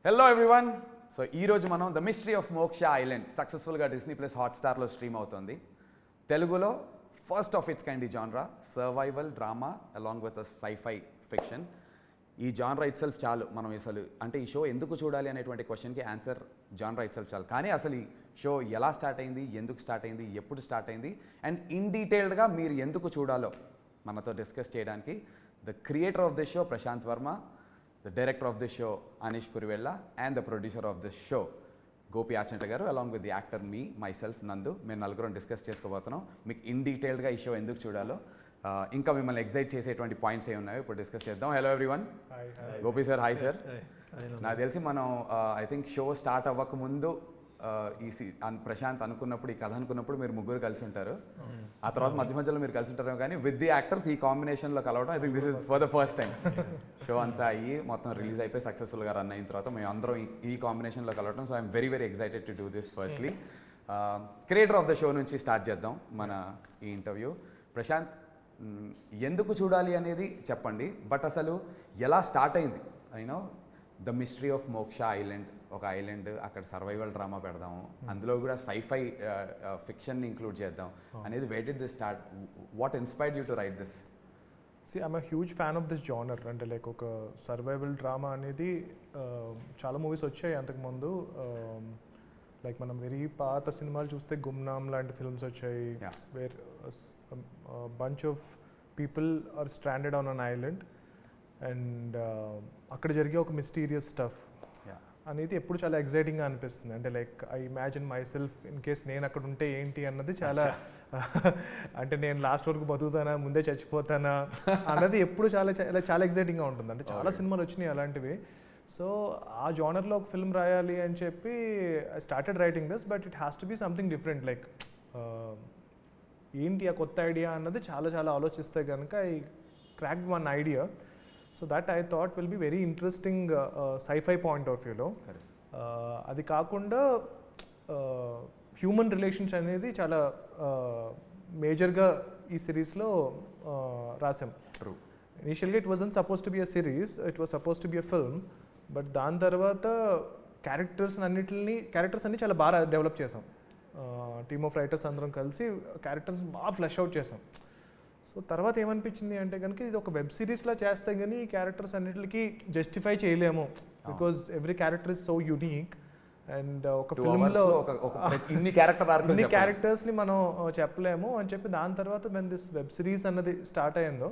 Hello everyone. So ఈరోజు మనం the mystery of Moksha island సక్సెస్ఫుల్గా డిస్నీ ప్లస్ హాట్స్టార్లో స్ట్రీమ్ అవుతుంది. తెలుగులో ఫస్ట్ ఆఫ్ ఇట్స్ కైండ్ ఈ genre, survival drama along with sci-fi fiction. ఈ జాన్రా ఇట్ సెల్ఫ్ చాలు. మనం అసలు అంటే ఈ షో ఎందుకు చూడాలి అనేటువంటి క్వశ్చన్కి ఆన్సర్ జాన్రా ఇట్ సెల్ఫ్ చాలు. కానీ అసలు ఈ షో ఎలా స్టార్ట్ అయింది, ఎందుకు స్టార్ట్ అయింది, ఎప్పుడు స్టార్ట్ అయింది అండ్ ఇన్ డీటెయిల్డ్గా మీరు ఎందుకు చూడాలో మనతో డిస్కస్ చేయడానికి the creator of this show Prasanth Varma, the director of this show Anish Kurivella and the producer of this show Gopi Achinta garu along with the actor myself Nandu. మేము నలుగురం discuss చేసుకోబోతున్నాం. మీకు ఇన్ డీటెయిల్డ్గా ఈ షో ఎందుకు చూడాలో ఇంకా మిమ్మల్ని ఎగ్జైట్ చేసేటువంటి పాయింట్స్ ఏ ఉన్నాయో ఇప్పుడు డిస్కస్ చేద్దాం. Hello everyone. Gopi sir, hi sir. నాకు తెలిసి మనం ఐ థింక్ షో స్టార్ట్ అవ్వక ముందు ప్రశాంత్ అనుకున్నప్పుడు, ఈ కథ అనుకున్నప్పుడు మీరు ముగ్గురు కలిసి ఉంటారు. ఆ తర్వాత మధ్య మధ్యలో మీరు కలిసి ఉంటారు. కానీ విత్ ది యాక్టర్స్ ఈ కాంబినేషన్లో కలవడం I think this is for the first time. Show అంతా అయ్యి మొత్తం రిలీజ్ అయిపోయి సక్సెస్ఫుల్గా రన్ అయిన తర్వాత మేము అందరం ఈ కాంబినేషన్లో కలవడం. So I'm very very excited to do this. Firstly creator of the show నుంచి స్టార్ట్ చేద్దాం మన ఈ ఇంటర్వ్యూ. ప్రశాంత్, ఎందుకు చూడాలి అనేది చెప్పండి, బట్ అసలు ఎలా స్టార్ట్ అయింది? I know the mystery of Moksha island, ఒక ఐలాండ్, అక్కడ సర్వైవల్ డ్రామా పెడదాము, అందులో కూడా సైఫై ఫిక్షన్ని ఇంక్లూడ్ చేద్దాం అనేది. Where did this start? What inspired you to right this? I'm a huge fan of this genre. అంటే లైక్ ఒక సర్వైవల్ డ్రామా అనేది చాలా మూవీస్ వచ్చాయి అంతకుముందు. లైక్ మనం వెరీ పాత సినిమాలు చూస్తే గుమ్నామ్ లాంటి ఫిల్మ్స్ వచ్చాయి, where bunch of people are stranded on an island and అక్కడ జరిగే ఒక మిస్టీరియస్ స్టఫ్ అనేది ఎప్పుడు చాలా ఎగ్జైటింగ్గా అనిపిస్తుంది. అంటే like I imagine my self in case నేను అక్కడ ఉంటే ఏంటి అన్నది చాలా అంటే నేను లాస్ట్ వరకు బతుకుతానా, ముందే చచ్చిపోతానా అన్నది ఎప్పుడు చాలా చాలా ఎగ్జైటింగ్గా ఉంటుంది. అంటే చాలా సినిమాలు వచ్చినాయి అలాంటివి. సో ఆ జానర్లో ఒక ఫిల్మ్ రాయాలి అని చెప్పి I started writing this, but it has to be something different. Like ఏంటి ఆ కొత్త ఐడియా అన్నది చాలా చాలా ఆలోచిస్తే కనుక I cracked one idea. So that I thought will be very interesting sci-fi point of వ్యూలో. అది కాకుండా హ్యూమన్ రిలేషన్స్ అనేది చాలా మేజర్గా ఈ సిరీస్లో రాసాం. ఇనిషియల్గా it wasn't suppose to be a series, it was suppose to be a film. But దాని తర్వాత క్యారెక్టర్స్ అన్ని చాలా బాగా డెవలప్ చేసాం. టీమ్ ఆఫ్ రైటర్స్ అందరం కలిసి క్యారెక్టర్స్ బాగా ఫ్లెష్ అవుట్ చేసాం. సో తర్వాత ఏమనిపించింది అంటే కనుక ఇది ఒక వెబ్ సిరీస్లా చేస్తే కానీ ఈ క్యారెక్టర్స్ అన్నిటికి జస్టిఫై చేయలేము, because every character is so unique. And ఒక ఫిల్మ్లో ఇన్ని క్యారెక్టర్స్ని మనం చెప్పలేము అని చెప్పి దాని తర్వాత వెన్ దిస్ వెబ్ సిరీస్ అన్నది స్టార్ట్ అయ్యిందో,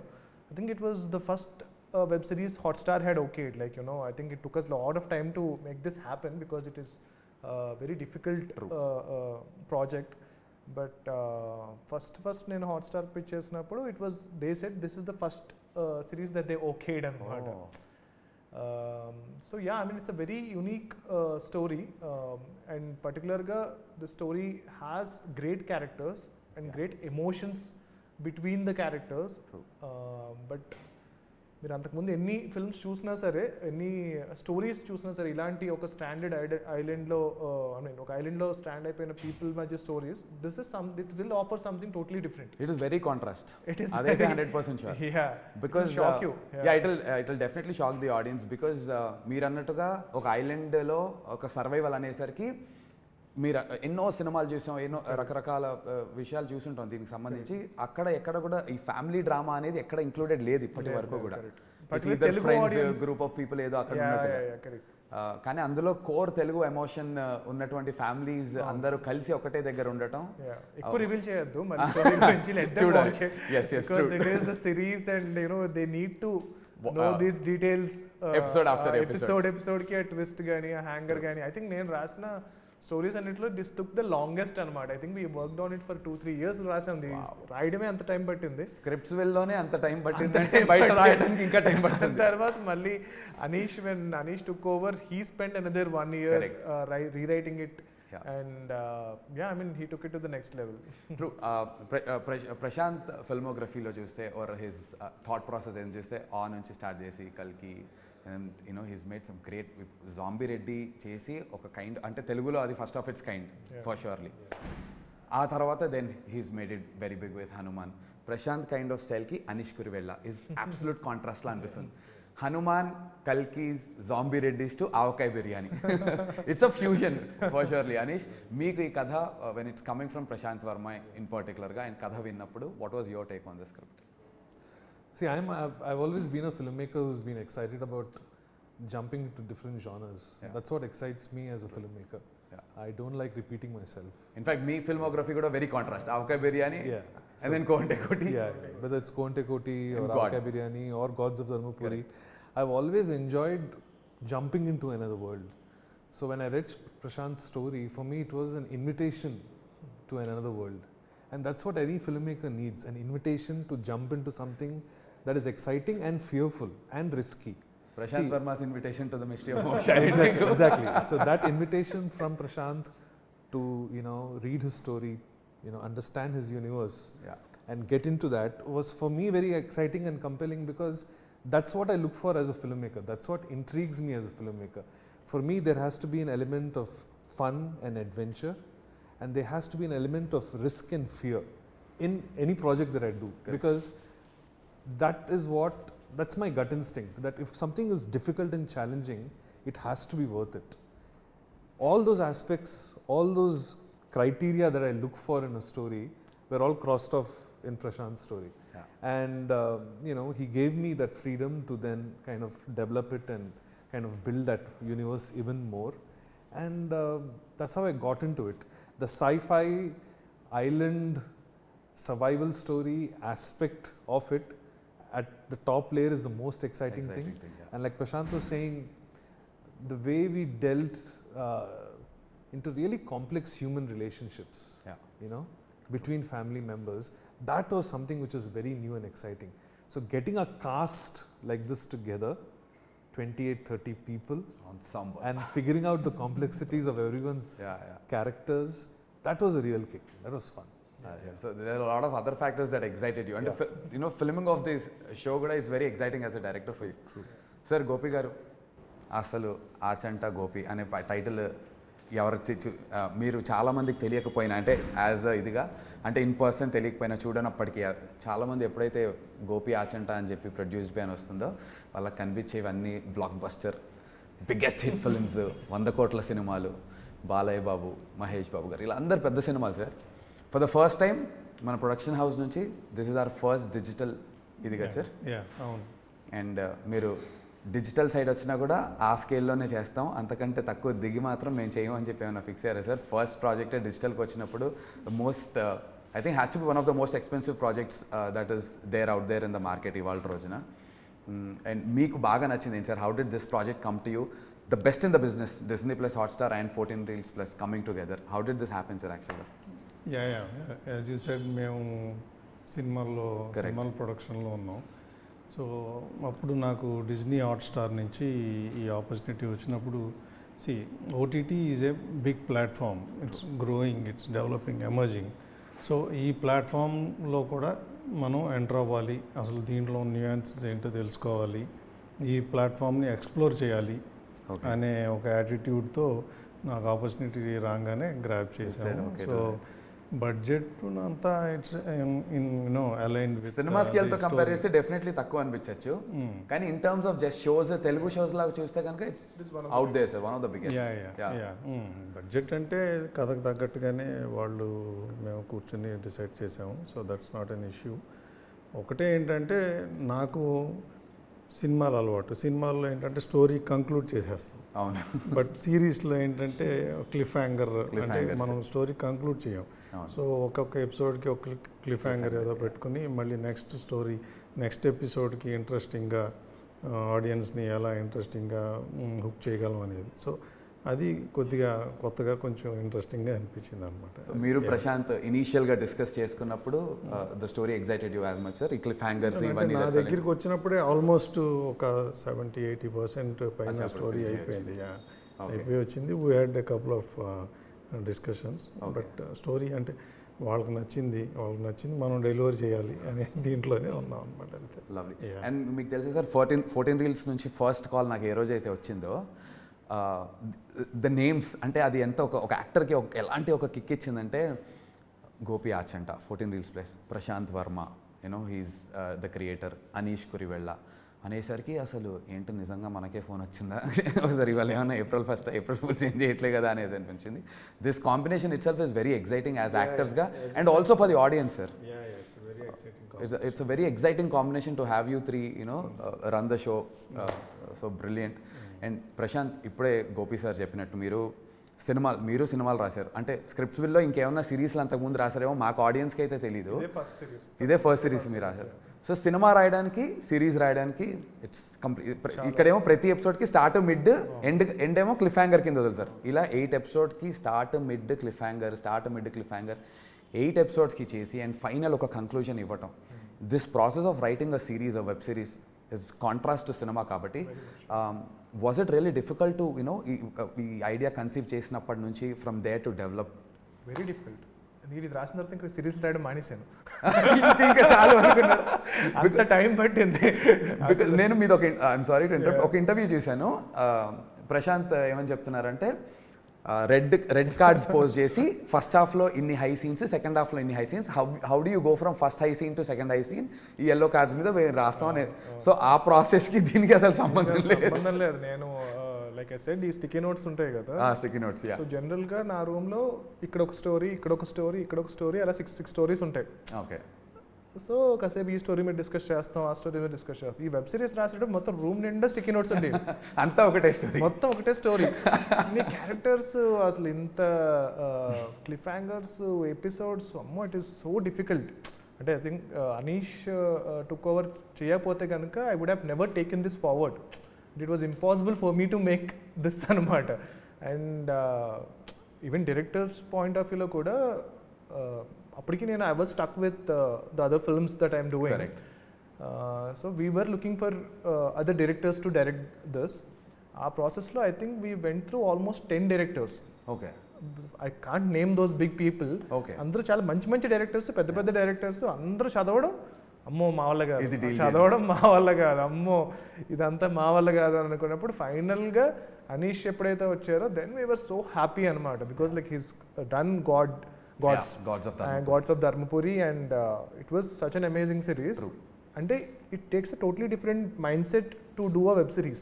I think it was the first web series Hotstar had okayed. Like, you know, I think it took us a lot of time to make this happen because it is a very difficult project. But first నేను Hotstar pitch చేసినప్పుడు it was they said this is the first series that they okayed అనమాట. So yeah, I mean it's a very unique story and పర్టికులర్గా the story has great characters and great emotions between the characters. But మీరు అంతకుముందు ఎన్ని films చూసినా సరే, ఎన్ని stories చూసినా సరే, ఇలాంటి ఒక స్టాండర్డ్ ఐలాండ్లో ఐ మీన్ ఒక ఐలాండ్లో స్టాండ్ అయిపోయిన పీపుల్ మధ్య stories, this is it will offer something totally different. It is very contrast. It is అదైతే 100% sure. Yeah, because it will definitely shock the audience. Because మీరు అన్నట్టుగా ఒక ఐలాండ్లో ఒక సర్వైవల్ అనేసరికి మీరు ఎన్నో సినిమాలు చూసాం, ఎన్నో రకరకాల విషయాలు చూసుంటాం దీనికి సంబంధించి. అక్కడ ఎక్కడ కూడా ఈ ఫ్యామిలీ డ్రామా అనేది ఎక్కడ ఇంక్లూడెడ్ లేదు ఇప్పటి వరకు కూడా. గ్రూప్ ఆఫ్ పీపుల్ ఏదో అక్కడ ఉన్నట్టుగా. కానీ అందులో కోర్ తెలుగు ఎమోషన్ ఉన్నటువంటి ఫ్యామిలీస్ అందరూ కలిసి ఒకటే దగ్గర ఉండటం. ఎక్కువ రివీల్ చేయొద్దు ఎపిసోడ్ కి ట్విస్ట్ కానీ హ్యాంగర్ కానీ. ఐ థింక్ నేను రాసిన స్టోరీస్ అన్నింటిలో దిస్ టుక్ ద లాంగెస్ట్ అనమాట. I think we worked on it for 2-3 years రాసాం. రాయడమే అంత టైం పట్టింది, స్క్రిప్ట్స్ వెళ్ళలోనే అంత టైం పట్టింది, బయట రాయడానికి ఇంకా టైం పట్టింది. తర్వాత మళ్ళీ when Anish took over, he spent another 1 year rewriting it. And yeah, I mean, he took it to the next level. True. Prashanth ఫిల్మోగ్రఫీలో చూస్తే ఆర్ హిస్ థాట్ ప్రాసెస్ ఏం చూస్తే ఆన్ నుంచి స్టార్ట్ చేసి కల్కి, and you know he's made some great zombie Reddy చేసి ఒక kind, అంటే తెలుగులో అది first of it's kind for surely. ఆ తర్వాత then he's made it very big with Hanuman. Prashanth kind of స్టైల్కి అనీష్ కురివెల్లా ఇస్ అబ్సల్యూట్ కాంట్రాస్ట్లా అనిపిస్తుంది. Hanuman Kalki's zombie Reddy's to avakaya biryani. It's a fusion for surely. Anish, మీకు ఈ కథ when it's coming from Prashanth Varma in పర్టికులర్గా ఆయన కథ విన్నప్పుడు what was your take on the script? See, I've always been a filmmaker who's been excited about jumping into different genres. Yeah. That's what excites me as a filmmaker. Yeah. I don't like repeating myself. In fact, me filmography got a very contrast. Avkai biryani, Yeah. and then Konte Koti. Yeah, whether it's Konte Koti or And God. Avkai Biryani or Gods of Dharmapuri, I've always enjoyed jumping into another world. So when I read Prashanth's story, for me it was an invitation to another world. And that's what any filmmaker needs, an invitation to jump into something that is exciting and fearful and risky. Prashanth Varma's invitation to the mystery of Moksha. Exactly. So that invitation from Prashanth to, read his story, understand his universe, Yeah. and get into that was for me very exciting and compelling, because that's what I look for as a filmmaker. That's what intrigues me as a filmmaker. For me, there has to be an element of fun and adventure, and there has to be an element of risk and fear in any project that I do. Correct. Because that's my gut instinct, that if something is difficult and challenging, it has to be worth it. All those aspects, all those criteria that I look for in a story were all crossed off in Prashanth's story. Yeah. And he gave me that freedom to then kind of develop it and kind of build that universe even more. And that's how I got into it. The sci-fi island survival story aspect of it at the top layer is the most exciting thing. Yeah. And like Prashanth was saying, the way we dealt into really complex human relationships, Yeah. Between family members, that was something which was very new and exciting. So getting a cast like this together, 28, 30 people, Ensemble. and figuring out the complexities of everyone's Yeah. characters, that was a real kick. That was fun. Yeah. So there are a lot of other factors that excited you. And filming of this show is very exciting as a director for you. True. Sir, Gopi garu, అసలు ఆచంట గోపి అనే title మీరు చాలామందికి తెలియకపోయినా, అంటే as ఇదిగా అంటే in person తెలియకపోయినా చూడనప్పటికీ చాలామంది ఎప్పుడైతే గోపి ఆచంట అని చెప్పి ప్రొడ్యూస్ పైన వస్తుందో వాళ్ళకి కనిపించేవన్నీ blockbuster biggest hit films, 100 కోట్ల సినిమాలు, బాలయ్య బాబు, మహేష్ బాబు గారు, ఇలా అందరు పెద్ద సినిమాలు sir. For the first time మన ప్రొడక్షన్ హౌస్ నుంచి this is our first digital ఇది కదా సార్. అవును. అండ్ మీరు డిజిటల్ సైడ్ వచ్చినా కూడా ఆ స్కేల్లోనే చేస్తాం, అంతకంటే తక్కువ దిగి మాత్రం మేము చేయము అని చెప్పి ఏమైనా ఫిక్స్ అయ్యారా సార్? ఫస్ట్ ప్రాజెక్టే డిజిటల్కి వచ్చినప్పుడు most I think has to be one of the most expensive projects that is there out there in the market ఇవాళ రోజున. అండ్ మీకు బాగా నచ్చింది ఏంటి sir? How did this project come to you? The best in the business, Disney Plus Hotstar and 14 Reels Plus coming together. How did this happen, sir, actually? Yeah. As you said, మేము సినిమాల ప్రొడక్షన్లో ఉన్నాం. So అప్పుడు నాకు Disney Hotstar నుంచి ఈ opportunity వచ్చినప్పుడు, OTT is a big platform, it's growing, it's developing, emerging. So ఈ ప్లాట్ఫామ్లో కూడా మనం ఎంటర్ అవ్వాలి, అసలు దీంట్లో న్యూయాన్సెస్ ఏంటో తెలుసుకోవాలి, ఈ ప్లాట్ఫామ్ని ఎక్స్ప్లోర్ చేయాలి అనే ఒక యాటిట్యూడ్తో నాకు ఆపర్చునిటీ రాగానే గ్రాబ్ చేశాను. సో బడ్జెట్ అంతా ఇట్స్ అలైన్ విత్ సినిమా స్కేల్తో కంపేర్ చేస్తే డెఫినెట్లీ తక్కువ అనిపించవచ్చు, కానీ in terms of just shows, Telugu shows లాగా చూస్తే కనుక it's out there sir, one of the biggest. Budget అంటే కథకు తగ్గట్టుగానే మేము కూర్చొని డిసైడ్ చేసాము. So that's not an issue. ఒకటే ఏంటంటే నాకు సినిమాలు అలవాటు, సినిమాల్లో ఏంటంటే స్టోరీ కంక్లూడ్ చేసేస్తాం. అవును. బట్ సిరీస్లో ఏంటంటే క్లిఫ్ హ్యాంగర్, అంటే మనం స్టోరీ కంక్లూడ్ చేయం. సో ఒక్కొక్క ఎపిసోడ్కి ఒక క్లిఫ్ హ్యాంగర్ ఏదో పెట్టుకుని మళ్ళీ నెక్స్ట్ ఎపిసోడ్కి ఇంట్రెస్టింగ్గా ఆడియన్స్ని ఎలా ఇంట్రెస్టింగ్గా హుక్ చేయగలం అనేది. సో అది కొద్దిగా కొత్తగా కొంచెం ఇంట్రెస్టింగ్గా అనిపించింది అనమాట. మీరు ప్రశాంత్ ఇనీషియల్గా డిస్కస్ చేసుకున్నప్పుడు the story excited you as much sir? ఈ క్లిఫ్ హ్యాంగర్స్ ఇవన్నీ నా దగ్గరికి వచ్చినప్పుడే ఆల్మోస్ట్ ఒక 70-80% పైన స్టోరీ అయిపోయింది, అయిపోయి వచ్చింది. We had a couple of discussions. But story అంటే వాళ్ళకి నచ్చింది మనం డెలివరీ చేయాలి అనే దీంట్లోనే ఉన్నాం అనమాట, అంతే. లవ్లీ. అండ్ మీకు తెలుసా సార్, 14 Reels నుంచి ఫస్ట్ కాల్ నాకు ఏ రోజు అయితే వచ్చిందో, ద నేమ్స్ అంటే అది ఎంత ఒక యాక్టర్కి ఎలాంటి ఒక కిక్ ఇచ్చిందంటే, Gopi Achanta, 14 Reels Plus, Prashanth Varma, he's the creator, Anish Kuruvella, అనేసరికి అసలు ఏంటి నిజంగా మనకే ఫోన్ వచ్చిందా ఒకసారి ఇవాళ ఏమన్నా ఏప్రిల్ ఫుల్ చేంజ్ చేయట్లే కదా అనేసి అనిపించింది. This combination itself is very exciting as యాక్టర్స్గా and also for the audience sir. It's a very exciting combination to have you three, run the show. So brilliant. And Prashanth, ఇప్పుడే Gopi sir చెప్పినట్టు మీరు సినిమాలు రాశారు అంటే scripts willow ఇంకేమన్నా సిరీస్లు అంతకుముందు రాశారేమో మాకు ఆడియన్స్కి అయితే తెలీదు. ఇదే ఫస్ట్ సిరీస్ మీరు రాశారు. సో సినిమా రాయడానికి సిరీస్ రాయడానికి ఇట్స్ కంప్లీట్. ఇక్కడేమో ప్రతి ఎపిసోడ్కి స్టార్ట్ మిడ్ ఎండ్ ఏమో క్లిఫ్ హ్యాంగర్ కింద వదులుతారు. ఇలా 8 ఎపిసోడ్కి స్టార్ట్ మిడ్ క్లిఫ్ హ్యాంగర్ 8 ఎపిసోడ్స్కి చేసి అండ్ ఫైనల్ ఒక కంక్లూజన్ ఇవ్వటం. This process of writing a series a web series is contrast to cinema కాబట్టి was it really difficult to ఈ ఐడియా కన్సీవ్ చేసినప్పటి నుంచి from there to develop? Very difficult. మీరు ఇది రాసిన తర్వాత ఇంకా సిరీస్ రాయడం మానేశాను. ఇంకా చాలా అనుకున్నారు. అంత టైం పట్టింది. నేను మీద ఐఎమ్ సారీ టు ఇంటరప్ట్, ఒక ఇంటర్వ్యూ చూశాను. ప్రశాంత్ ఏమని చెప్తున్నారంటే రెడ్ కార్డ్స్ పోస్ట్ చేసి ఫస్ట్ హాఫ్లో ఇన్ని హై సీన్స్, సెకండ్ హాఫ్లో ఇన్ని high scenes, how do you go from first high scene to second high scene, ఈ ఎల్లో కార్డ్స్ మీద రాస్తాం అనేది. సో ఆ ప్రాసెస్కి దీనికి అసలు సంబంధం లేదు. నేను లైక్ ఐ సెడ్ ఈ స్టిక్కీ నోట్స్ ఉంటాయి కదా, స్టిక్కీ నోట్స్. సో జనరల్గా నా రూమ్లో ఇక్కడ ఒక స్టోరీ అలా 6 స్టోరీస్ ఉంటాయి. ఓకే. సో కాసేపు ఈ స్టోరీ మీద డిస్కస్ చేస్తాం, ఆ స్టోరీ మీద డిస్కస్ చేస్తాం. ఈ వెబ్ సిరీస్ రాసేటప్పుడు మొత్తం రూమ్ నిండా స్టిక్కీ నోట్స్ ఉండేవి. అంతా ఒకటే స్టోరీ, మొత్తం ఒకటే స్టోరీ. అన్ని క్యారెక్టర్స్, అసలు ఇంత క్లిఫ్ హ్యాంగర్స్, ఎపిసోడ్స్, అమ్మో ఇట్ ఈస్ సో డిఫికల్ట్. అంటే I think Anish took over చేయకపోతే కనుక I would have never taken this forward. It was impossible for me to make this అనమాట. And even directors point of వ్యూలో కూడా అప్పటికి నేను I was stuck with the other films that I'm doing. So we were looking for other directors to direct this. ఆ ప్రాసెస్లో I think we went through almost 10 directors. Okay. I can't name those big people. అందరూ చాలా మంచి directors, పెద్ద directors. అందరూ చదవడం అమ్మో మా వల్ల కాదు, చదవడం మా వల్ల కాదు, అమ్మో ఇదంతా మా వల్ల కాదు అని అనుకున్నప్పుడు ఫైనల్గా అనీష్ ఎప్పుడైతే వచ్చారో then we were so happy అనమాట. Because like he's done Gods of Dharmapuri, and it was such an amazing series. True. And it takes a totally different mindset to do a web series.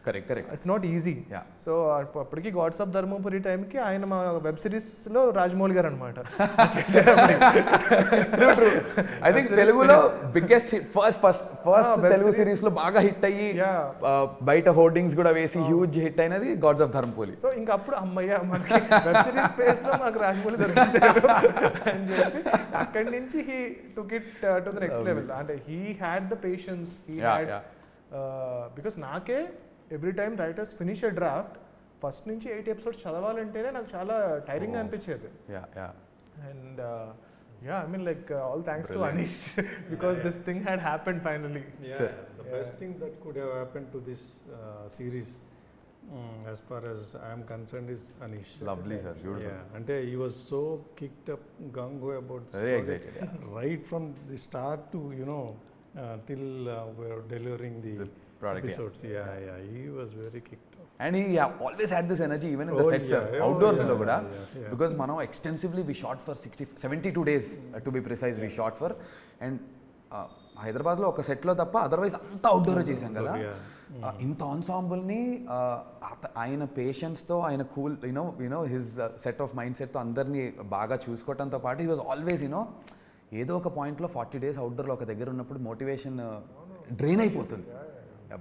Correct. It's not easy. Yeah. So అప్పటికి God's of Dharmapuri టైంకి ఆయన మా web సిరీస్లో రాజమౌళి గారు అనమాట. True. I think తెలుగులో biggest first Telugu series లో బాగా హిట్ అయ్యి బయట హోర్డింగ్స్ కూడా వేసి హ్యూజ్ హిట్ అయినది గాడ్స్ ఆఫ్ ధర్మపురి. సో ఇంకా అప్పుడు అమ్మయ్య మనకి వెబ్ సిరీస్ స్పేస్ లో మాకు రాజమౌళి దొరికేశారు అని చెప్పి అక్కడి నుంచి he took it to the next level. అంటే he had the patience, he had because నాకే every time writers finish a draft first నుంచి 8 ఎపిసోడ్స్ చదవాలంటేనే నాకు చాలా టైరింగ్ అనిపించేది. And I mean like all thanks to Anish because this thing had happened finally. The best thing that could have happened to this series as far as I am concerned is Anish. Lovely sir, beautiful. Ante he was so kicked up gung-ho about very excited, right from the start to till we are delivering the product, episodes. He was very kicked off. And he always had this energy even in the sets, outdoors lo kuda, because mano extensively we shot for 72 days to be precise. We shot for, and హైదరాబాద్లో ఒక సెట్లో తప్ప otherwise అంతా outdoor చేశాం కదా. ఇంత ఆన్సాంబుల్ని ఆయన పేషెన్స్తో, ఆయన cool you know his set of mind సెట్తో అందరినీ బాగా చూసుకోవడంతో పాటు హీ వాజ్ ఆల్వేస్ ఏదో ఒక పాయింట్లో 40 days అవుట్డోర్లో ఒక దగ్గర ఉన్నప్పుడు మోటివేషన్ డ్రైన్ అయిపోతుంది.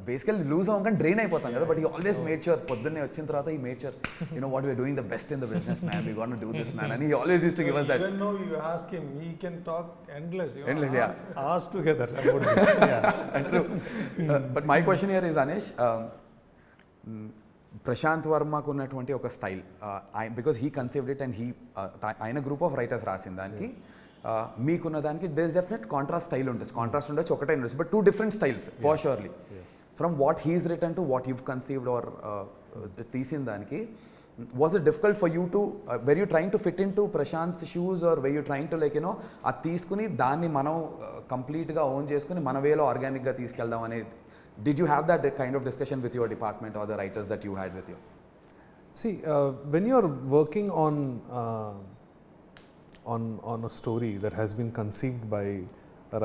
బేసికల్లీ లూజ్ అవ్వగానే డ్రైన్ అయిపోతాం కదా, but he always made sure పొద్దున్నే వచ్చిన తర్వాత ఈ made sure what we're doing the best in the business man, we gonna do this man, and he always used to give us that. Even though you ask him, he can talk endless, hours together about this. True. But my question here is, Anish, Prashanth వర్మకు ఉన్నటువంటి ఒక style, because he conceived it and he ఆయన group of writers రాసిన దానికి మీకున్న దానికి there is definite contrast style ఉంటుంది. Contrast ఉండొచ్చు, ఒకటే ఉండొచ్చు, but 2 different styles for surely. From what he's written to what you've conceived or తీసిన దానికి, was it difficult for you to were you trying to fit into Prashanth's shoes, or were you trying to అది తీసుకుని దాన్ని మనం కంప్లీట్గా own చేసుకుని మన వేలో ఆర్గానిక్గా తీసుకెళ్దాం అనేది, did you have that kind of discussion with your department or the writers that you had with you? See, when you're working on a story that has been conceived by a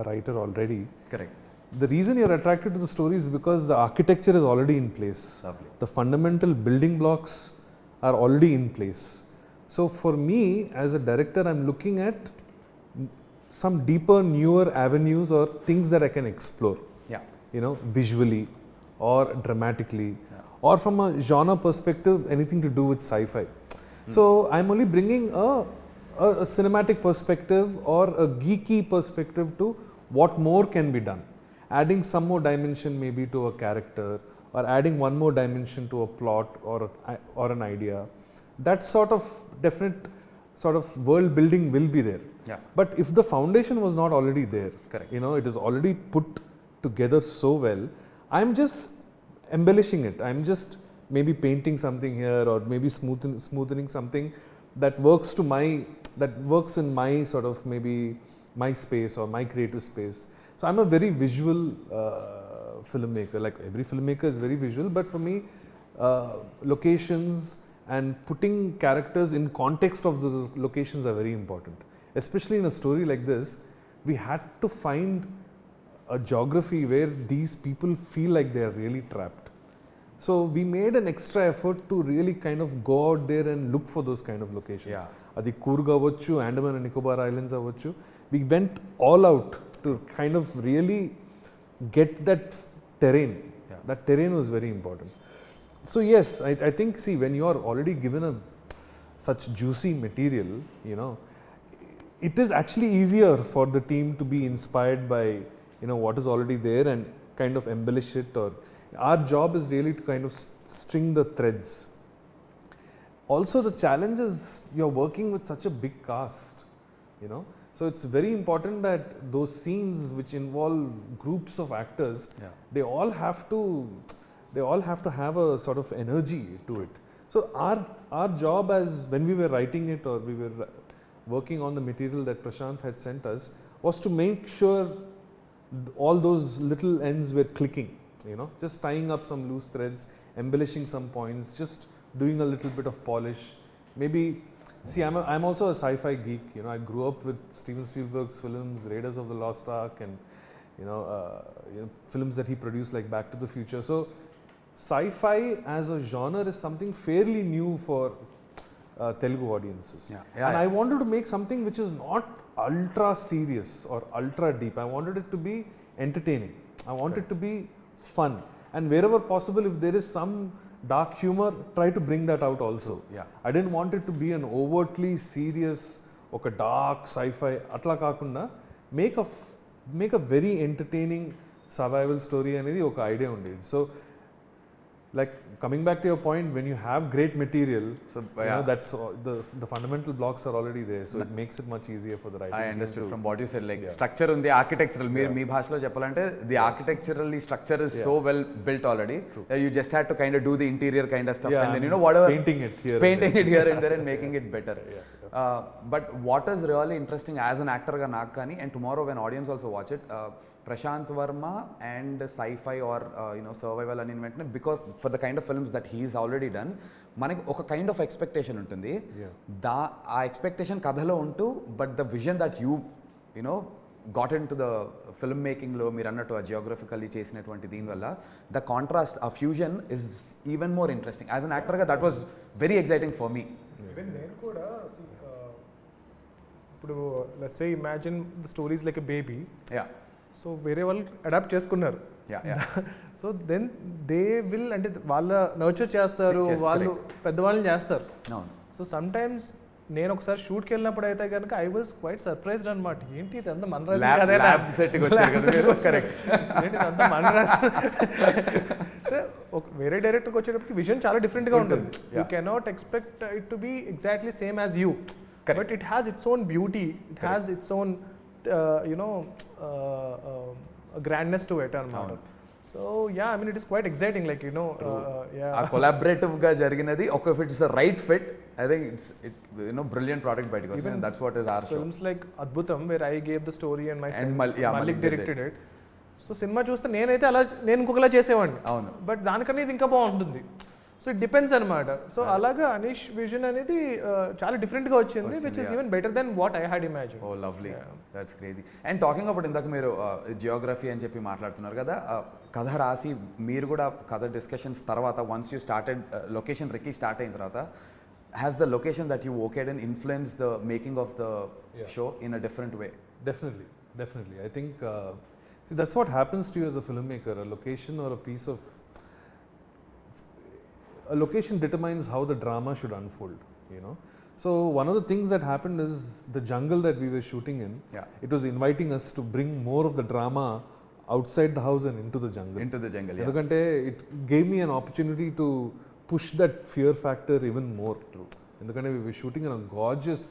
writer already, correct, the reason you're attracted to the story is because the architecture is already in place. Lovely. The fundamental building blocks are already in place. So for me as a director, I'm looking at some deeper, newer avenues or things that I can explore. Yeah. You know, visually or dramatically, or from a genre perspective, anything to do with sci-fi. So I'm only bringing a cinematic perspective or a geeky perspective to what more can be done. Adding some more dimension maybe to a character, or adding one more dimension to a plot or an idea. That sort of definite sort of world building will be there. Yeah. But if the foundation was not already there, Correct. you know, it is already put together so well, I'm just embellishing it. I'm just maybe painting something here, or maybe smoothening something that works in my sort of maybe my space or my creative space. So I'm a very visual filmmaker. Like every filmmaker is very visual, but for me, locations and putting characters in context of the locations are very important. Especially in a story like this, we had to find a geography where these people feel like they are really trapped. So we made an extra effort to really kind of go out there and look for those kind of locations. Yeah. Adi Coorg avachchu, Andaman and Nicobar Islands avachchu. We went all out to kind of really get that terrain. Yeah. That terrain was very important. So yes, I think, see, when you are already given such juicy material, you know, it is actually easier for the team to be inspired by, you know, what is already there and kind of embellish it. Or our job is really to kind of string the threads. Also, the challenge is you're working with such a big cast, you know. So it's very important that those scenes which involve groups of actors, they all have to have a sort of energy to it. So our job, as when we were writing it or we were working on the material that Prashanth had sent us, was to make sure all those little ends were clicking, you know, just tying up some loose threads, embellishing some points, just doing a little bit of polish. Maybe, see, I'm also a sci-fi geek, you know. I grew up with Steven Spielberg's films, Raiders of the Lost Ark, and you know, films that he produced like Back to the Future. So sci-fi as a genre is something fairly new for Telugu audiences. And I wanted to make something which is not ultra serious or ultra deep. I wanted it to be entertaining. I want it to be fun. And wherever possible, if there is some dark humor, try to bring that out also. I didn't want it to be an overtly serious, oka dark sci-fi. Atla kaakunda, make a very entertaining survival story anedi oka idea undi. So, like, coming back to your point, when you have great material, so you know, that's the fundamental blocks are already there, so it makes it much easier for the writing. I understood from what you said, like structure on the architectural, me bhashalo cheppalante, the architecturally structure is so well built already that you just had to kind of do the interior kind of stuff, and then, you know, whatever, painting it here and there and making it better. But what is really interesting as an actor ga naak kani, and tomorrow when audience also watch it, Prashanth Varma and sci-fi or you know, survival and inventment, because for the kind of films that he's already done, manaki oka kind of expectation untundi. Aa expectation kadhalo untu, but the vision that you know got into the filmmaking lo meer annattu a geographically chesinatvanti deen valla, the contrast, a fusion is even more interesting. As an actor ga, that was very exciting for me. Even nenu kuda, ఇప్పుడు let's say imagine the story is like a baby. So వేరే వాళ్ళు adapt చేసుకున్నారు. So then they will, అంటే వాళ్ళ nurture చేస్తారు, వాళ్ళు పెద్దవాళ్ళని చేస్తారు. సో సమ్ టైమ్స్ నేను ఒకసారి షూట్కి వెళ్ళినప్పుడు అయితే కనుక ఐ వాజ్ క్వైట్ సర్ప్రైజ్డ్ అనమాట. ఏంటి ఇదంతా మన వేరే డైరెక్టర్కి వచ్చేటప్పటికి విజన్ చాలా డిఫరెంట్గా ఉంటుంది. You cannot expect it to be exactly same as you, but it has its own beauty, it has its own grandness to it anamata. So yeah, I mean, it is quite exciting, like, you know, collaborative ga jariginadi, okay, if it's a right fit, I think it's you know, brilliant product by because and that's what is our show. Films like Adbhutam, where I gave the story and my friend Malik directed it. So cinema చూస్తే నేనైతే అలా నేను ఇంకొకలా చేసేవాడిని, but దానికన్నా ఇది ఇంకా బాగుంటుంది. So it depends అనమాట. సో అలాగా అనీష్ విజన్ అనేది చాలా డిఫరెంట్గా వచ్చింది, which is even better then what I had imagine. Oh lovely, that's crazy. And talking about ఇందాక మీరు జియోగ్రఫీ అని చెప్పి మాట్లాడుతున్నారు కదా, కథ రాసి మీరు కూడా కథ డిస్కషన్స్ తర్వాత once you started location recce start అయిన తర్వాత has the location that you worked in influenced the making of the show in a different way? Definitely. I think see, that's what happens to you as a filmmaker. A location or a piece of a location determines how the drama should unfold, you know. So one of the things that happened is the jungle that we were shooting in, it was inviting us to bring more of the drama outside the house and into the jungle. Endukante it gave me an opportunity to push that fear factor even more. True. Endukante we were shooting in a gorgeous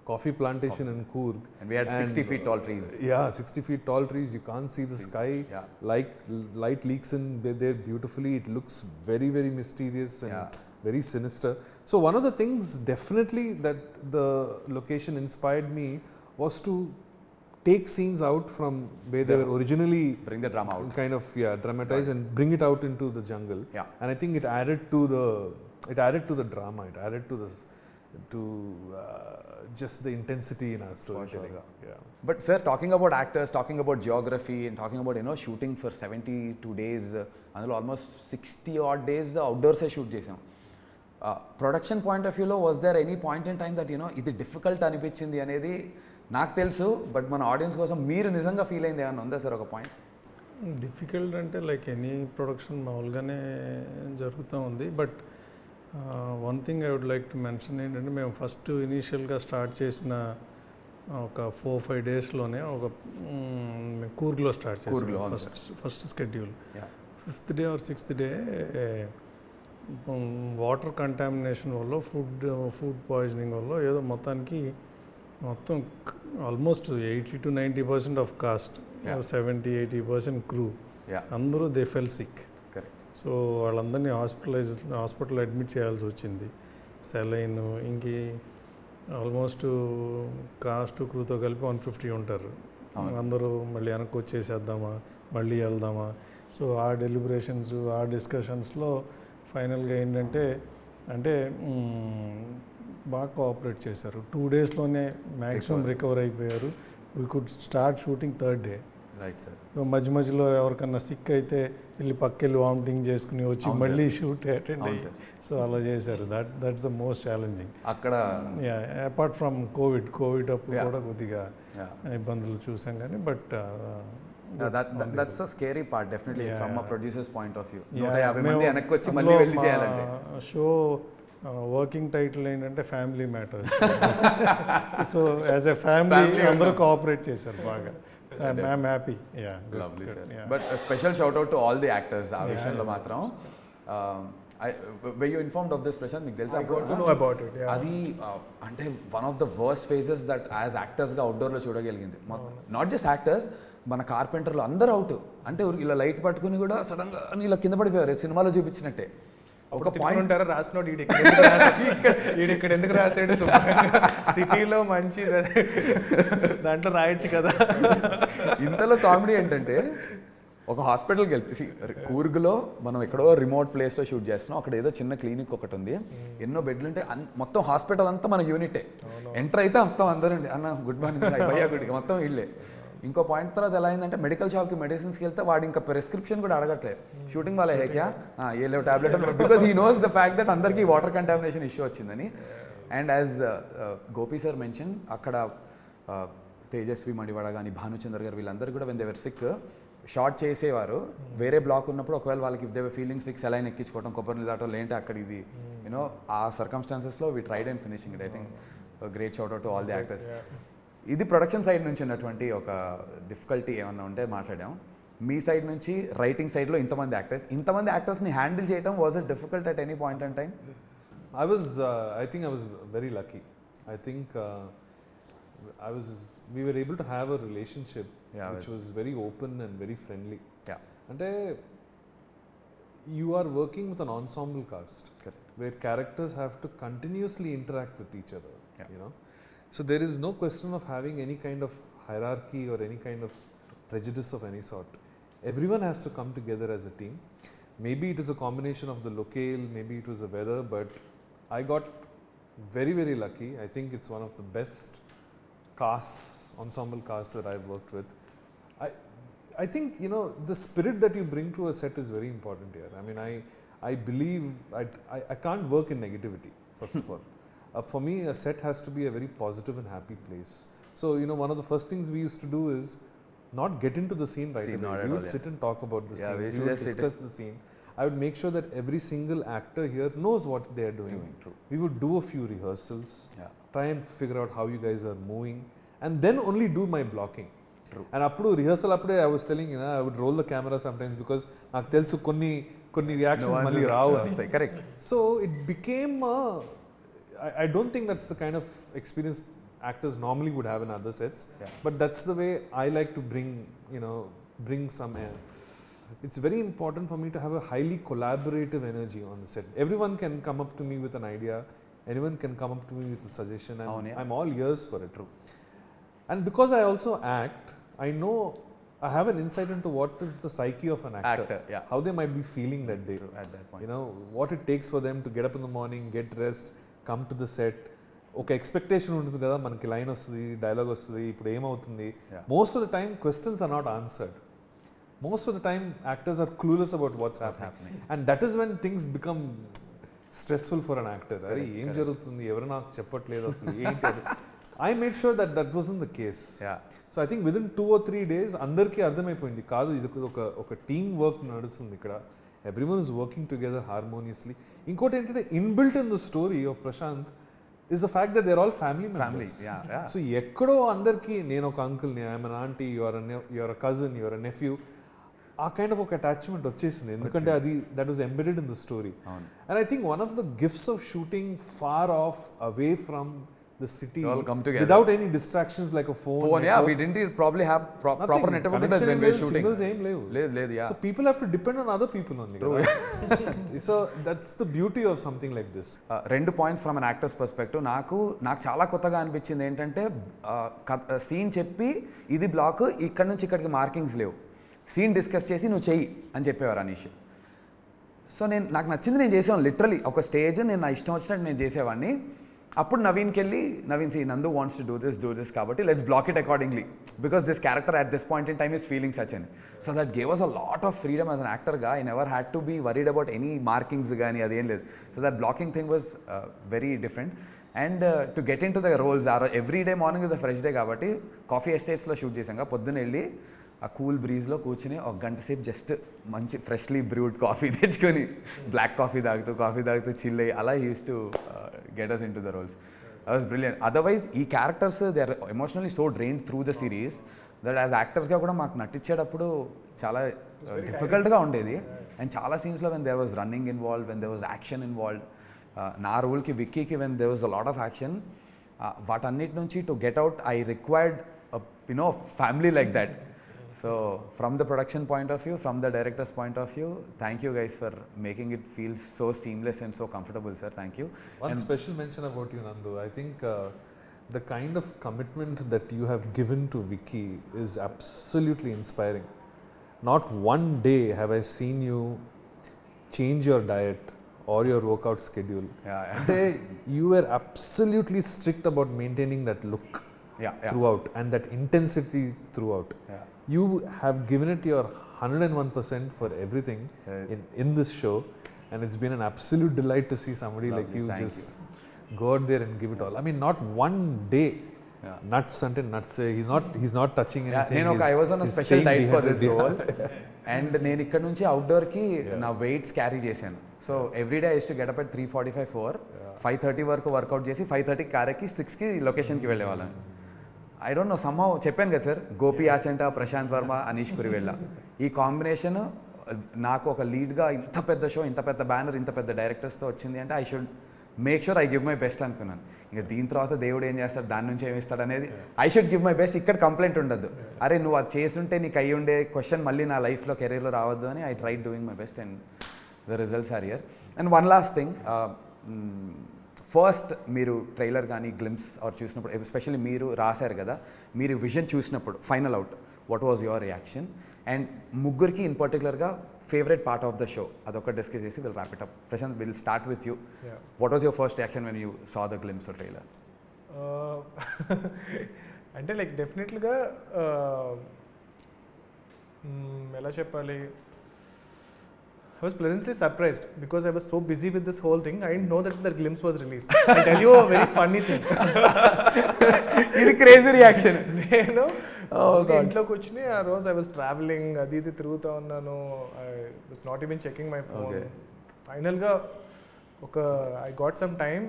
coffee plantation in Coorg. And we had 60 feet tall trees. Yeah, 60 feet tall trees. You can't see the sky. Light leaks in there beautifully. It looks very, very mysterious and very sinister. So one of the things definitely that the location inspired me was to take scenes out from where they were originally, bring the drama out, kind of dramatize and bring it out into the jungle. And I think it added to the drama, it added to this to just the intensity in our storytelling. But sir, talking about actors, talking about geography and talking about, you know, shooting for 72 days, అందులో almost 60 odd days outdoors shoot చేసాం. Production point of view లో was there any point in time that, you know, ఇది difficult అనిపించింది అనేది నాకు తెలుసు, but మన audience కోసం మీరు నిజంగా ఫీల్ అయింది ఏమన్నా ఉందా సార్ ఒక పాయింట్? డిఫికల్ట్ అంటే లైక్ ఎనీ ప్రొడక్షన్ మామూలుగానే జరుగుతూ ఉంది. But one thing I would like to mention ఏంటంటే, మేము ఫస్ట్ ఇనీషియల్గా స్టార్ట్ చేసిన ఒక 4-5 డేస్లోనే ఒక కూర్గ్లో స్టార్ట్ చేసాం first schedule. 5th day or 6th day water contamination వల్ల ఫుడ్ పాయిజనింగ్ వల్ల ఏదో మొత్తం almost 80 to 90% of cost, 70-80% crew, అందరూ దే ఫెల్ సిక్. సో వాళ్ళందరినీ హాస్పిటల్ అడ్మిట్ చేయాల్సి వచ్చింది. సెలైన్ ఇంకి ఆల్మోస్ట్ కాస్ట్ క్రూతో కలిపి 150 ఉంటారు. అందరూ మళ్ళీ వెనక్కి వచ్చేసేద్దామా, మళ్ళీ వెళ్దామా. సో ఆ డెలిబరేషన్స్, ఆ డిస్కషన్స్లో ఫైనల్గా ఏంటంటే బాగా కోఆపరేట్ చేశారు. 2 daysలోనే మ్యాక్సిమం రికవర్ అయిపోయారు. We could start shooting 3rd day. Right sir. మధ్యలో ఎవరికన్నా సిక్ అయితే వెళ్ళి పక్కెళ్ళి వామిటింగ్ చేసుకుని వచ్చి మళ్ళీ షూట్ అటెండ్ అయ్యి, సో అలా చేశారు. దట్స్ ద మోస్ట్ ఛాలెంజింగ్ అక్కడ. అపార్ట్ ఫ్రమ్ కోవిడ్ అప్పుడు కూడా కొద్దిగా ఇబ్బందులు చూసాం కానీ, but that's the scary part definitely from a producer's point of view. 150 మంది వెనక్కి వచ్చి మళ్ళీ వెళ్ళి చేయాలంటే. షో వర్కింగ్ టైటిల్ ఏంటంటే family matters. So as a family అందరూ కోఆపరేట్ చేశారు బాగా. I'm happy. Lovely sir. But a special shout out to all the actors. ఆ విషయంలో మాత్రం were you informed of this, Prashanth? మీకు తెలుసా? I got to know about it. అది అంటే one of the worst phases that as actors గా outdoor లో చూడగలిగింది. Not just actors, మన కార్పెంటర్లు అందరూ అవుట్. అంటే ఇలా లైట్ పట్టుకుని కూడా సడన్ గా ఇలా కింద పడిపోయారు, సినిమాలో చూపించినట్టే. ఒక పాయింట్ ఉంటారా, రాసినోడు ఇక్కడ ఎందుకు రాసాడు, సిటీలో మంచి దాంట్లో రాయొచ్చు కదా. ఇంతలో కామెడీ ఏంటంటే, ఒక హాస్పిటల్కి వెళ్తే, కూర్గ్లో మనం ఎక్కడో రిమోట్ ప్లేస్లో షూట్ చేస్తున్నాం. అక్కడ ఏదో చిన్న క్లినిక్ ఒకటి ఉంది, ఎన్నో బెడ్లు ఉంటే మొత్తం హాస్పిటల్ అంతా మన యూనిటే. ఎంటర్ అయితే మొత్తం అందరూ అన్న గుడ్ మార్నింగ్ భయ్యా గుడ్, మొత్తం ఇళ్ళే. ఇంకో పాయింట్ తర్వాత ఎలా అయిందంటే, మెడికల్ షాప్కి మెడిసిన్స్కి వెళ్తే వాడు ఇంకా ప్రిస్క్రిప్షన్ కూడా అడగట్లేదు. షూటింగ్ వాళ్ళ హేక్యా ఏ లేవు tablet, because he knows the fact that అందరికీ వాటర్ కంటామినేషన్ ఇష్యూ వచ్చిందని. And as Gopi sir mention, అక్కడ తేజస్వి మడివాడ కానీ భానుచందర్ గారు వీళ్ళందరూ కూడా when they were sick shot చేసేవారు. వేరే బ్లాక్ ఉన్నప్పుడు ఒకవేళ వాళ్ళకి if they were feeling sick saline ఎక్కించుకోవడం, కొబ్బరి నీళ్ళు దాటో లేంటే అక్కడ ఇది యూనో ఆ సర్కమ్స్టాన్సెస్లో we tried and finishing it. I think great shout out to all the actors. ఇది ప్రొడక్షన్ సైడ్ నుంచి ఉన్నటువంటి ఒక డిఫికల్టీ ఏమన్నా ఉంటే మాట్లాడాం. మీ సైడ్ నుంచి రైటింగ్ సైడ్లో ఇంతమంది యాక్టర్స్ని హ్యాండిల్ చేయడం was it difficult at any point in time? I think I was very lucky. I think we were able to have a relationship which was very open and very friendly. Ante you are working with an ensemble cast where characters have to continuously interact with each other, you know. So there is no question of having any kind of hierarchy or any kind of prejudice of any sort. Everyone has to come together as a team. Maybe it is a combination of the locale, maybe it was the weather, but I got very, very lucky. I think it's one of the best casts, ensemble casts that I've worked with. I think, you know, the spirit that you bring to a set is very important here. I mean, I believe I can't work in negativity, first of all. For me, a set has to be a very positive and happy place. So, you know, one of the first things we used to do is not get into the scene right away. We would sit and talk about the scene. We would discuss the scene. I would make sure that every single actor here knows what they are doing. We would do a few rehearsals, try and figure out how you guys are moving, and then only do my blocking. And appudu rehearsal appude I was telling, you know, I would roll the camera sometimes because నాకు తెలుసు కొన్ని reactions మళ్ళీ రావు అని. Correct. So it became I don't think that's the kind of experience actors normally would have in other sets, but that's the way I like to bring some air. It's very important for me to have a highly collaborative energy on the set. Everyone can come up to me with an idea, anyone can come up to me with a suggestion, and I'm all ears for it. And because I also act, I know I have an insight into what is the psyche of an actor, how they might be feeling that day. At that point. You know, what it takes for them to get up in the morning, get dressed, come to the set. ఒక expectation ఉంటుంది కదా, మనకి line వస్తుంది, dialogue వస్తుంది, ఇప్పుడు ఏమవుతుంది. Most of the time questions are not answered. Most of the time actors are clueless about what's happening. And that is when things become stressful for an actor. Are ఏం జరుగుతుంది, ఎవరు నాకు చెప్పట్లేదు అసలు ఏంటి అది. I made sure that that wasn't the case. So I think within 2 or 3 days అందరికీ అర్థమైపోయింది కాదు, ఇది ఒక టీమ్ వర్క్ నడుస్తుంది ఇక్కడ. Everyone is working together harmoniously. ఇంకోటి ఏంటంటే inbuilt in the story of Prasanth is the fact that they're all family members. So ఎక్కడో అందరికీ నేను ఒక uncle, I'm an aunty, your a cousin, your a nephew, a kind of ఒక attachment వచ్చేసింది. ఎందుకంటే అది that was embedded in the story. And I think one of the gifts of shooting far off away from the city without any distractions like a phone. We didn't probably have proper network when we were shooting. Signals aim levu. So people have to depend on other people only. So that's the beauty of something like this. Rendu points from an actor's perspective. నాకు చాలా కొత్తగా అనిపించింది ఏంటంటే, scene చెప్పి ఇది black, ఇక్కడ నుంచి ఇక్కడికి మార్కింగ్స్ లేవు, సీన్ డిస్కస్ చేసి నువ్వు చెయ్యి అని చెప్పేవారు అనీష్. సో నాకు నచ్చింది నేను చేసేవాడిని. లిటరలీ ఒక స్టేజ్ నేను నా ఇష్టం వచ్చినట్టు నేను చేసేవాడిని. అప్పుడు నవీన్కి వెళ్ళి, Naveen see Nandu wants to do this కాబట్టి let's block it accordingly, because this character at this point in time is feeling such అని. So that gave us a lot of freedom as an యాక్టర్గా. I never had to be worried about any markings కానీ అదేం లేదు. So that blocking thing was very different. And to get into the roles every day morning is a fresh day కాబట్టి coffee ఎస్టేట్స్లో shoot చేసాం. పొద్దున్న వెళ్ళి ఆ cool బ్రీజ్లో కూర్చుని ఒక గంట సేపు జస్ట్ మంచి ఫ్రెష్లీ బ్రూడ్ కాఫీ తెచ్చుకొని బ్లాక్ కాఫీ తాగుతూ చిల్ అయ్యి అలా use to get us into the roles. That was brilliant. Otherwise, ఈ characters they are emotionally so drained through the series that as actors గా కూడా మాకు నటించేటప్పుడు చాలా డిఫికల్ట్గా ఉండేది. అండ్ చాలా సీన్స్లో when there was running involved, when there was action involved, నా రోల్కి విక్కీకి when there was a lot of action, వాటన్నిటి నుంచి to get out I required a family like that. So from the production point of view, from the director's point of view, thank you guys for making it feel so seamless and so comfortable, sir. Thank you. One special mention about you, Nandu. I think the kind of commitment that you have given to Vicky is absolutely inspiring. Not one day have I seen you change your diet or your workout schedule. You were absolutely strict about maintaining that look throughout and that intensity throughout. You have given it your 101% for everything in this show, and it's been an absolute delight to see somebody like you just go out there and give it all. I mean, not one day nuts until nuts. He's not touching anything. I was on a special diet for this role, and నేను ఇక్కడ నుంచి అవుట్డోర్కి నా weights carry చేశాను. So everyday I use to get up at 3:45, 5:30 వరకు work out చేసి 5:30 కారెక్కి 6కి లొకేషన్కి వెళ్ళేవాళ్ళని. I don't know, somehow చెప్పాను కదా సార్, గోపి ఆచంట, ప్రశాంత్ వర్మ, అనీష్ కురివెళ్ళ, ఈ కాంబినేషన్ నాకు ఒక లీడ్గా ఇంత పెద్ద షో, ఇంత పెద్ద బ్యానర్, ఇంత పెద్ద డైరెక్టర్స్తో వచ్చింది అంటే I should make sure I give my best అనుకున్నాను. ఇంకా దీని తర్వాత దేవుడు ఏం చేస్తాడు, దాని నుంచి ఏమి ఇస్తాడు అనేది I should give my best. ఇక్కడ కంప్లైంట్ ఉండద్దు, అరే నువ్వు అది చేస్తుంటే నీకు అయ్యి ఉండే క్వశ్చన్ మళ్ళీ నా లైఫ్లో, కెరీర్లో రావద్దు అని I try doing my best and the results are here. And one last thing, first మీరు ట్రైలర్ కానీ గ్లిమ్స్ ఆర్ చూసినప్పుడు, ఎస్పెషల్లీ మీరు రాశారు కదా, మీరు విజన్ చూసినప్పుడు final out, what was your reaction? And ముగ్గురికి ఇన్ పర్టికులర్గా favourite part of the show అదొక డిస్కస్ చేసి will wrap it up. Prasanth, will start with you. Yeah. What was your first reaction when you saw the glimpse trailer? అంటే like డెఫినెట్లీగా ఎలా చెప్పాలి, I was pleasantly surprised because I was so busy with this whole thing. I didn't know that the glimpse was released. I'll tell you a very funny thing. ఇది crazy reaction. నేను ఇంట్లోకి వచ్చి ఆ రోజు I was travelling, అది ఇది తిరుగుతూ ఉన్నాను. I was not even checking my phone. ఫైనల్గా ఐ గాట్ సమ్ టైమ్,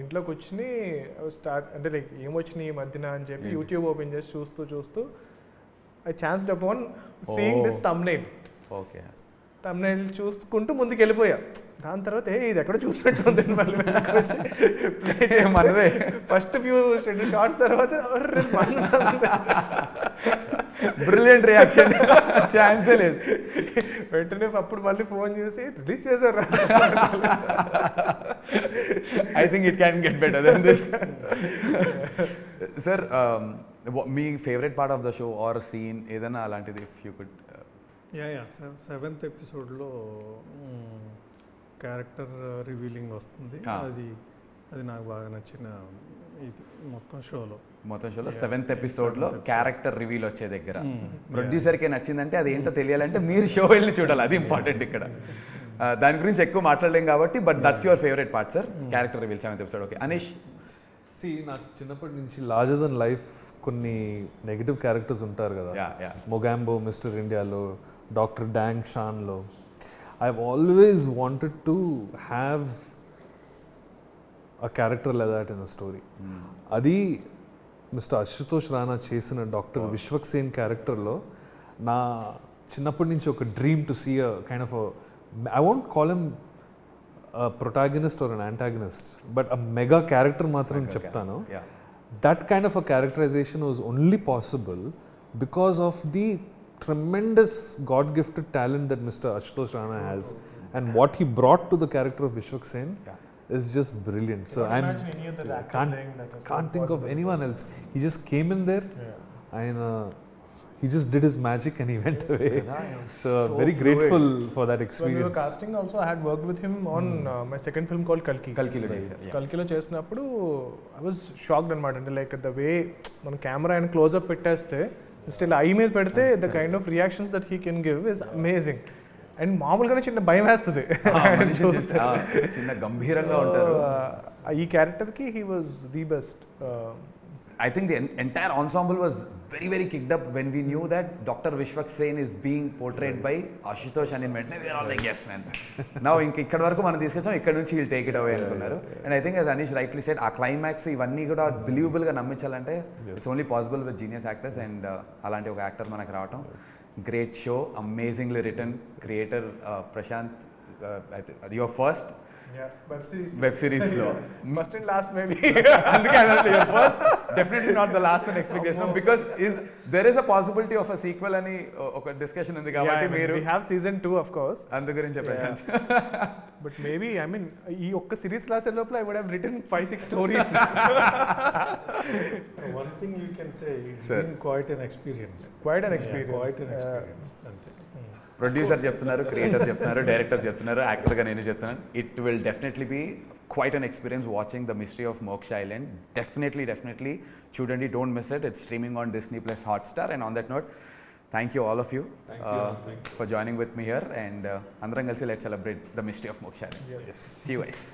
ఇంట్లోకి వచ్చి స్టార్ట్ అంటే లైక్ ఏమొచ్చినాయి ఈ మధ్యన అని చెప్పి యూట్యూబ్ ఓపెన్ చేసి చూస్తూ I chanced upon seeing this thumbnail. Okay, thumbnail చూసుకుంటూ ముందుకు వెళ్ళిపోయా. దాని తర్వాత ఇది ఎక్కడ చూసినట్టు ఉంది మనదే. ఫస్ట్ ఫ్యూ షార్ట్స్ తర్వాత బ్రిలియంట్ రియాక్షన్, ఛాన్సే లేదు. వెంటనే అప్పుడు మళ్ళీ ఫోన్ చేసి రిలీజ్ చేశారు. I think it can get better then this. Sir, మీ favourite part of the show or scene ఏదైనా అలాంటిది ఇఫ్ యూ కుడ్? సెవెంత్ ఎపిసోడ్లో క్యారెక్టర్ రివీలింగ్ వస్తుంది. అది నాకు బాగా నచ్చిన ఇది మొత్తం షోలో సెవెంత్ ఎపిసోడ్లో క్యారెక్టర్ రివీల్ వచ్చే దగ్గర ప్రొడ్యూసర్కే నచ్చిందంటే అది ఏంటో తెలియాలంటే మీరు షో వెళ్ళి చూడాలి, అది ఇంపార్టెంట్ ఇక్కడ. దాని గురించి ఎక్కువ మాట్లాడలేం కాబట్టి, but that's your favourite part sir, character reveal seventh episode. Okay, Anish. నాకు చిన్నప్పటి నుంచి లార్జర్ దెన్ లైఫ్ కొన్ని నెగిటివ్ క్యారెక్టర్స్ ఉంటారు కదా, మొగాంబో మిస్టర్ ఇండియాలో, డాక్టర్ డాంగ్ షాన్లో. I always wanted to have a character like that in a story. అది మిస్టర్ అశుతోష్ రాణా చేసిన డాక్టర్ విశ్వక్సేన్ క్యారెక్టర్లో నా చిన్నప్పటి నుంచి ఒక dream to see a kind of I won't call him protagonist or an antagonist, but a mega character మాత్రం చెప్తాను. That kind of a characterization was only possible because of the tremendous God-gifted talent that Mr. Ashutosh Rana has, and what he brought to the character of Vishwak-sen is just brilliant. So I can't think of anyone else. He just came in there and he just did his magic and he went away. So very grateful for that experience. When we were casting also, I had worked with him on my second film called Kalki. Kalkilo చేసినప్పుడు I was shocked అనమాట. అంటే like the way మన camera and close up పెట్టేస్తే still I మీద పెడితే the kind of reactions that he can give is amazing. And మామూలుగానే చిన్న భయం వేస్తుంది, చిన్న గంభీరంగా ఉంటారు. ఈ క్యారెక్టర్కి he was the best. I think the entire ensemble was very, very kicked up when we knew that Dr. Vishwak-sen is being portrayed by Ashutosh and we were all like, yes man. Now ikkada varaku మనం తీసుకొచ్చాం, ఇక్కడ నుంచి he'll take it away అనుకున్నారు. And I think as Anish rightly said, ఆ climax ఇవన్నీ కూడా believable గా నమ్మించాలంటే it's only possible with genius actors, and అలాంటి ఒక యాక్టర్ మనకు రావటం. Great show, amazingly written, creator Prashanth, your first web series లో ఫస్ట్ అండ్ లాస్ట్ మేబీ. అందుకే your first, definitely not the last అని ఎక్స్పెక్ట్ చేస్తున్నాం, because there is a possibility of a sequel అని ఒక డిస్కషన్ ఉంది కాబట్టి మీరు we have season 2 of course. అందు గురించి Prashanth. But maybe I mean ఈ ఒక్క సిరీస్ లాసే లోపల I would have written 5-6 stories. One thing you can say, it's been quite an experience. అంతే. ప్రొడ్యూసర్ చెప్తున్నారు, క్రియేటర్ చెప్తున్నారు, డైరెక్టర్ చెప్తున్నారు, యాక్టర్గా నేను చెప్తున్నాను. It will definitely be quite an experience watching the mystery of Moksha island. Definitely చూడండి, don't miss it. It's streaming on Disney+ Hotstar. And on that note, thank you all of you for joining with me here, and అందరం కలిసి let's celebrate the mystery of Moksha Island. Yes. See you guys.